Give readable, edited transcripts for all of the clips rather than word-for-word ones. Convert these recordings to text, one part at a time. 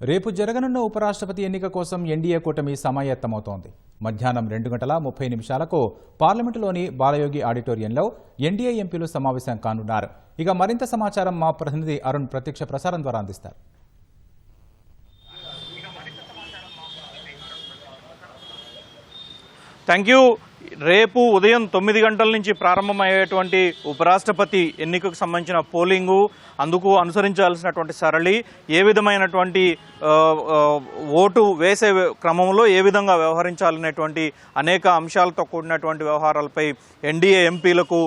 రేపు జరగనున్న ఉపరాష్ట్రపతి ఎన్నిక కోసం ఎన్డీఏ కూటమి సమాయత్తమవుతోంది. మధ్యాహ్నం 2:30 పార్లమెంటులోని బాలయోగి ఆడిటోరియంలో ఎన్డీఏ ఎంపీలు సమావేశం కానున్నారు. ఇక మరింత సమాచారం మా ప్రతినిధి అరుణ్ ప్రత్యక్ష ప్రసారం ద్వారా అందిస్తారు. Thank you. రేపు ఉదయం 9 గంటల నుంచి ప్రారంభమయ్యేటువంటి ఉపరాష్ట్రపతి ఎన్నికకు సంబంధించిన పోలింగు, అందుకు అనుసరించాల్సినటువంటి సరళి, ఏ విధమైనటువంటి ఓటు వేసే క్రమంలో ఏ విధంగా వ్యవహరించాలనేటువంటి అనేక అంశాలతో కూడినటువంటి వ్యవహారాలపై ఎన్డీఏ ఎంపీలకు,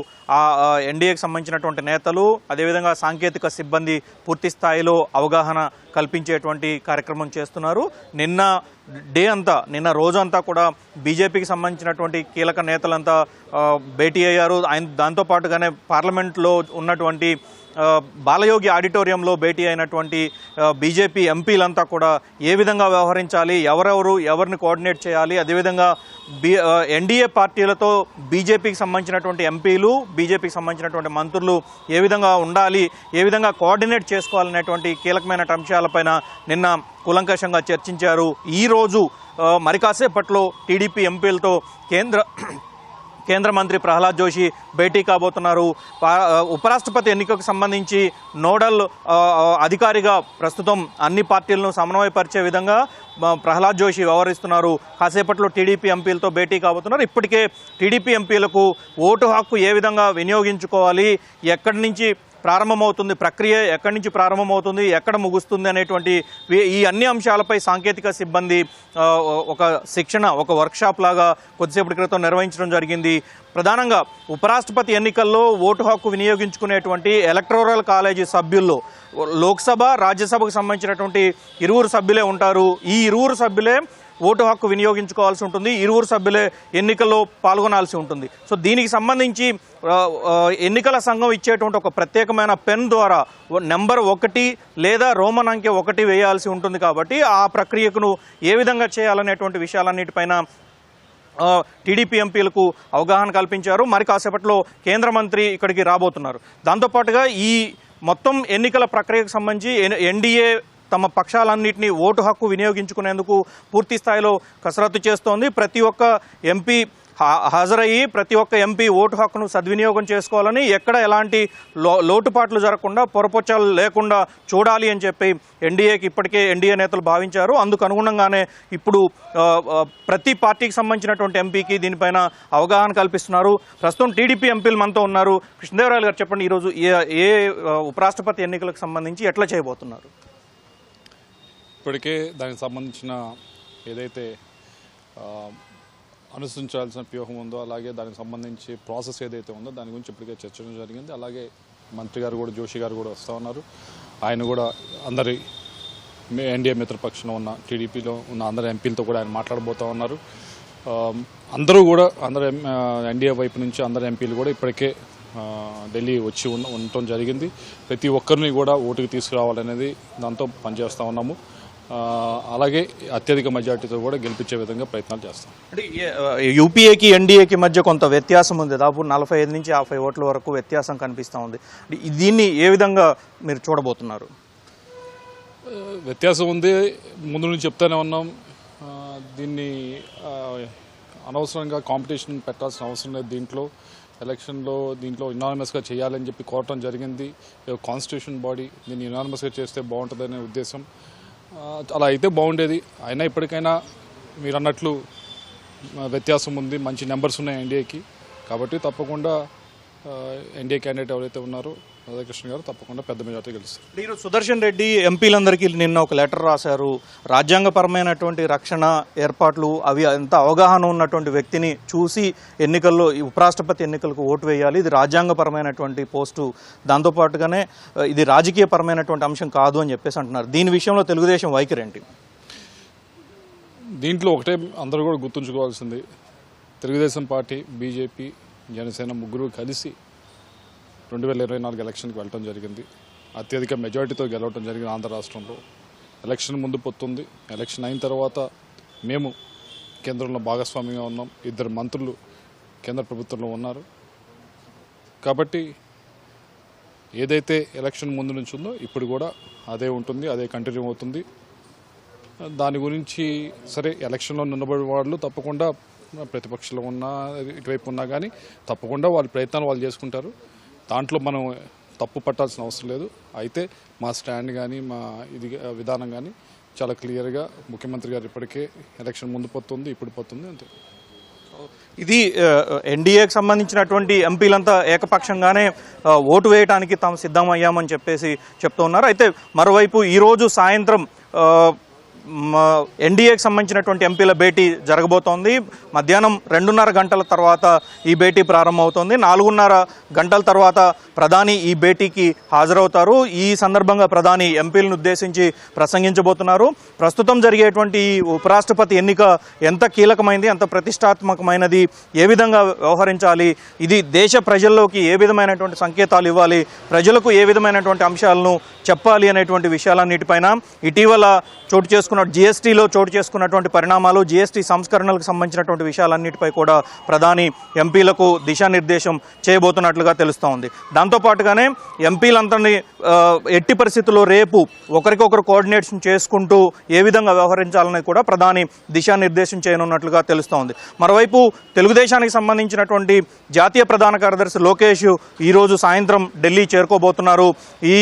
ఎన్డీఏకి సంబంధించినటువంటి నేతలు, అదేవిధంగా సాంకేతిక సిబ్బంది పూర్తి స్థాయిలో అవగాహన కల్పించేటువంటి కార్యక్రమం చేస్తున్నారు. నిన్న రోజంతా కూడా బీజేపీకి సంబంధించినటువంటి కీలక నేతలంతా భేటీ అయ్యారు. దాంతోపాటుగానే పార్లమెంట్లో ఉన్నటువంటి బాలయోగి ఆడిటోరియంలో భేటీ అయినటువంటి బీజేపీ ఎంపీలంతా కూడా ఏ విధంగా వ్యవహరించాలి, ఎవరిని కోఆర్డినేట్ చేయాలి, అదేవిధంగా ఎన్డీఏ పార్టీలతో బీజేపీకి సంబంధించినటువంటి ఎంపీలు, బీజేపీకి సంబంధించినటువంటి మంత్రులు ఏ విధంగా ఉండాలి, ఏ విధంగా కోఆర్డినేట్ చేసుకోవాలనేటువంటి కీలకమైన అంశాలపైన నిన్న కూలంకషంగా చర్చించారు. ఈరోజు మరి కాసేపట్లో టీడీపీ ఎంపీలతో కేంద్ర మంత్రి ప్రహ్లాద్ జోషి భేటీ కాబోతున్నారు. ఉపరాష్ట్రపతి ఎన్నికకు సంబంధించి నోడల్ అధికారిగా ప్రస్తుతం అన్ని పార్టీలను సమన్వయపరిచే విధంగా ప్రహ్లాద్ జోషి వ్యవహరిస్తున్నారు. కాసేపట్లో టీడీపీ ఎంపీలతో భేటీ కాబోతున్నారు. ఇప్పటికే టీడీపీ ఎంపీలకు ఓటు హక్కు ఏ విధంగా వినియోగించుకోవాలి, ఎక్కడి నుంచి ప్రారంభమవుతుంది, ప్రక్రియ ఎక్కడి నుంచి ప్రారంభమవుతుంది, ఎక్కడ ముగుస్తుంది అనేటువంటి ఈ అన్ని అంశాలపై సాంకేతిక సిబ్బంది ఒక వర్క్షాప్ లాగా కొద్దిసేపటి క్రితం నిర్వహించడం జరిగింది. ప్రధానంగా ఉపరాష్ట్రపతి ఎన్నికల్లో ఓటు హక్కు వినియోగించుకునేటువంటి ఎలక్టోరల్ కాలేజీ సభ్యుల్లో లోక్సభ, రాజ్యసభకు సంబంధించినటువంటి 2 సభ్యులే ఉంటారు. ఈ 2 సభ్యులే ఓటు హక్కు వినియోగించుకోవాల్సి ఉంటుంది. 2 సభ్యులే ఎన్నికల్లో పాల్గొనాల్సి ఉంటుంది. సో దీనికి సంబంధించి ఎన్నికల సంఘం ఇచ్చేటువంటి ఒక ప్రత్యేకమైన పెన్ ద్వారా నెంబర్ 1 లేదా రోమన్ అంకె 1 వేయాల్సి ఉంటుంది. కాబట్టి ఆ ప్రక్రియను ఏ విధంగా చేయాలనేటువంటి విషయాలన్నిటిపైన టీడీపీ ఎంపీలకు అవగాహన కల్పించారు. మరి కాసేపట్లో కేంద్ర మంత్రి ఇక్కడికి రాబోతున్నారు. దాంతోపాటుగా ఈ మొత్తం ఎన్నికల ప్రక్రియకు సంబంధించి ఎన్డీఏ తమ పక్షాలన్నింటినీ ఓటు హక్కు వినియోగించుకునేందుకు పూర్తి స్థాయిలో కసరత్తు చేస్తోంది. ప్రతి ఒక్క ఎంపీ హాజరయ్యి ప్రతి ఒక్క ఎంపీ ఓటు హక్కును సద్వినియోగం చేసుకోవాలని, ఎక్కడ ఎలాంటి లోటుపాట్లు జరగకుండా, పొరపొచ్చాలు లేకుండా చూడాలి అని చెప్పి ఎన్డీఏకి ఇప్పటికే ఎన్డీఏ నేతలు భావించారు. అందుకు అనుగుణంగానే ఇప్పుడు ప్రతి పార్టీకి సంబంధించినటువంటి ఎంపీకి దీనిపైన అవగాహన కల్పిస్తున్నారు. ప్రస్తుతం టీడీపీ ఎంపీలు మనతో ఉన్నారు. కృష్ణదేవరాయలు గారు, చెప్పండి, ఈరోజు ఏ ఉపరాష్ట్రపతి ఎన్నికలకు సంబంధించి ఎట్లా చేయబోతున్నారు? ఇప్పటికే దానికి సంబంధించిన ఏదైతే అనుసరించాల్సిన వ్యూహం ఉందో, అలాగే దానికి సంబంధించి ప్రాసెస్ ఏదైతే ఉందో దాని గురించి ఇప్పటికే చర్చించడం జరిగింది. అలాగే మంత్రి గారు కూడా, జోషి గారు కూడా వస్తూ ఉన్నారు. ఆయన కూడా అందరి ఎన్డీఏ మిత్రపక్షంలో ఉన్న టీడీపీలో ఉన్న అందరి ఎంపీలతో కూడా ఆయన మాట్లాడబోతూ ఉన్నారు. అందరూ ఎన్డీఏ వైపు నుంచి అందరు ఎంపీలు కూడా ఇప్పటికే ఢిల్లీ వచ్చి ఉండటం జరిగింది. ప్రతి ఒక్కరిని కూడా ఓటుకు తీసుకురావాలనేది దాంతో పనిచేస్తూ ఉన్నాము. అలాగే అత్యధిక మెజార్టీతో కూడా గెలిపించే విధంగా ప్రయత్నాలు చేస్తాం. అంటే యూపీఏకి ఎన్డీఏకి మధ్య కొంత వ్యత్యాసం ఉంది. దాదాపు 45 నుంచి 50 ఓట్ల వరకు వ్యత్యాసం కనిపిస్తూ ఉంది. దీన్ని ఏ విధంగా మీరు చూడబోతున్నారు? వ్యత్యాసం ఉంది, ముందు నుంచి చెప్తానే ఉన్నాం. దీన్ని అనవసరంగా కాంపిటీషన్ పెట్టాల్సిన అవసరం లేదు. దీంట్లో యునానిమస్గా చేయాలని చెప్పి కోరటం జరిగింది. కాన్స్టిట్యూషన్ బాడీ దీన్ని యునానిమస్గా చేస్తే బాగుంటుందనే ఉద్దేశం. అలా అయితే బాగుండేది. అయినా ఇప్పటికైనా మీరు అన్నట్లు వ్యత్యాసం ఉంది, మంచి నెంబర్స్ ఉన్నాయి ఎన్డీఏకి. కాబట్టి తప్పకుండా ఎన్డీఏ క్యాండిడేట్ ఎవరైతే ఉన్నారో రాధాకృష్ణ గారు తప్పకుండా పెద్ద మెజార్టీ గెలుస్తారు. మీరు సుదర్శన్ రెడ్డి ఎంపీలందరికీ నిన్న ఒక లెటర్ రాశారు. రాజ్యాంగపరమైనటువంటి రక్షణ ఏర్పాట్లు అవి అంత అవగాహన ఉన్నటువంటి వ్యక్తిని చూసి ఎన్నికల్లో ఉపరాష్ట్రపతి ఎన్నికలకు ఓటు వేయాలి, ఇది రాజ్యాంగపరమైనటువంటి పోస్టు, దాంతోపాటుగానే ఇది రాజకీయపరమైనటువంటి అంశం కాదు అని చెప్పేసి అంటున్నారు. దీని విషయంలో తెలుగుదేశం వైఖరి ఏంటి? దీంట్లో ఒకటే అందరూ కూడా గుర్తుంచుకోవాల్సింది, తెలుగుదేశం పార్టీ, బీజేపీ, జనసేన ముగ్గురు కలిసి 2024 ఎలక్షన్కి వెళ్ళటం జరిగింది. అత్యధిక మెజార్టీతో గెలవటం జరిగింది ఆంధ్ర రాష్ట్రంలో. ఎలక్షన్ ముందు పొత్తుంది. ఎలక్షన్ అయిన తర్వాత మేము కేంద్రంలో భాగస్వామ్యంగా ఉన్నాం. 2 మంత్రులు కేంద్ర ప్రభుత్వంలో ఉన్నారు. కాబట్టి ఏదైతే ఎలక్షన్ ముందు నుంచి ఉందో ఇప్పుడు కూడా అదే ఉంటుంది, అదే కంటిన్యూ అవుతుంది. దాని గురించి సరే ఎలక్షన్లో నిలబడే వాళ్ళు తప్పకుండా ప్రతిపక్షంలో ఉన్నా ఇటువైపు ఉన్నా కానీ తప్పకుండా వాళ్ళ ప్రయత్నాలు వాళ్ళు చేసుకుంటారు. దాంట్లో మనం తప్పు పట్టాల్సిన అవసరం లేదు. అయితే మా స్టాండ్ కానీ మా విధానం కానీ చాలా క్లియర్గా ముఖ్యమంత్రి గారు ఇప్పటికే ఎలక్షన్ ముందు పోతుంది, ఇప్పుడు పోతుంది అంతే. ఇది ఎన్డీఏకి సంబంధించినటువంటి ఎంపీలంతా ఏకపక్షంగానే ఓటు వేయడానికి తాము సిద్ధమయ్యామని చెప్పేసి చెప్తూ ఉన్నారు. అయితే మరోవైపు ఈరోజు సాయంత్రం ఎన్డీఏకి సంబంధించినటువంటి ఎంపీల భేటీ జరగబోతోంది. మధ్యాహ్నం 2:30 గంటల తర్వాత ఈ భేటీ ప్రారంభమవుతోంది. 4:30 గంటల తర్వాత ప్రధాని ఈ భేటీకి హాజరవుతారు. ఈ సందర్భంగా ప్రధాని ఎంపీలను ఉద్దేశించి ప్రసంగించబోతున్నారు. ప్రస్తుతం జరిగేటువంటి ఈ ఉపరాష్ట్రపతి ఎన్నిక ఎంత కీలకమైనది, ఎంత ప్రతిష్టాత్మకమైనది, ఏ విధంగా వ్యవహరించాలి, ఇది దేశ ప్రజల్లోకి ఏ విధమైనటువంటి సంకేతాలు ఇవ్వాలి, ప్రజలకు ఏ విధమైనటువంటి అంశాలను చెప్పాలి అనేటువంటి విషయాలన్నిటిపైన ఇటీవల చోటు చేసుకున్న జీఎస్టీలో చోటు చేసుకున్నటువంటి పరిణామాలు, జీఎస్టీ సంస్కరణలకు సంబంధించినటువంటి విషయాలన్నిటిపై కూడా ప్రధాని ఎంపీలకు దిశానిర్దేశం చేయబోతున్నట్లుగా తెలుస్తోంది. దాంతోపాటుగానే ఎంపీలందరినీ ఎట్టి పరిస్థితుల్లో రేపు ఒకరికొకరు కోఆర్డినేషన్ చేసుకుంటూ ఏ విధంగా వ్యవహరించాలని కూడా ప్రధాని దిశానిర్దేశం చేయనున్నట్లుగా తెలుస్తోంది. మరోవైపు తెలుగుదేశానికి సంబంధించినటువంటి జాతీయ ప్రధాన కార్యదర్శి లోకేష్ ఈరోజు సాయంత్రం ఢిల్లీ చేరుకోబోతున్నారు. ఈ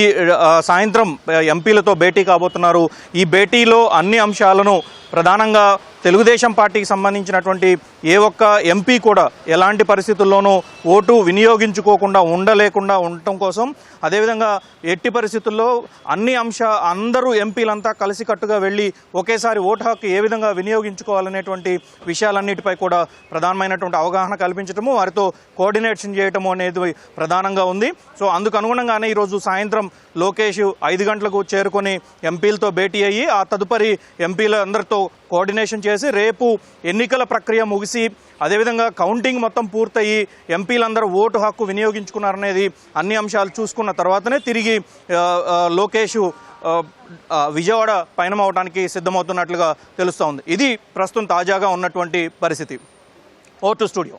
సాయంత్రం ఎంపీలతో భేటీ కాబోతున్నారు. ఈ భేటీలో అన్ని అంశాలను ప్రధానంగా తెలుగుదేశం పార్టీకి సంబంధించినటువంటి ఏ ఒక్క ఎంపీ కూడా ఎలాంటి పరిస్థితుల్లోనూ ఓటు వినియోగించుకోకుండా ఉండలేకుండా ఉండటం కోసం, అదేవిధంగా ఎట్టి పరిస్థితుల్లో అందరూ ఎంపీలంతా కలిసికట్టుగా వెళ్ళి ఒకేసారి ఓటు హక్కు ఏ విధంగా వినియోగించుకోవాలనేటువంటి విషయాలన్నిటిపై కూడా ప్రధానమైనటువంటి అవగాహన కల్పించడము, వారితో కోఆర్డినేషన్ చేయటము అనేది ప్రధానంగా ఉంది. సో అందుకు అనుగుణంగానే ఈరోజు సాయంత్రం లోకేష్ 5 గంటలకు చేరుకొని ఎంపీలతో భేటీ అయ్యి ఆ తదుపరి ఎంపీలందరితో కోఆర్డినేషన్ చేసి రేపు ఎన్నికల ప్రక్రియ ముగిసి అదేవిధంగా కౌంటింగ్ మొత్తం పూర్తయి ఎంపీలందరూ ఓటు హక్కు వినియోగించుకున్నారనేది అన్ని అంశాలు చూసుకున్న తర్వాతనే తిరిగి లోకేష్ విజయవాడ పయనమవడానికి సిద్ధమవుతున్నట్లుగా తెలుస్తోంది. ఇది ప్రస్తుతం తాజాగా ఉన్నటువంటి పరిస్థితి. ఓ టు స్టూడియో.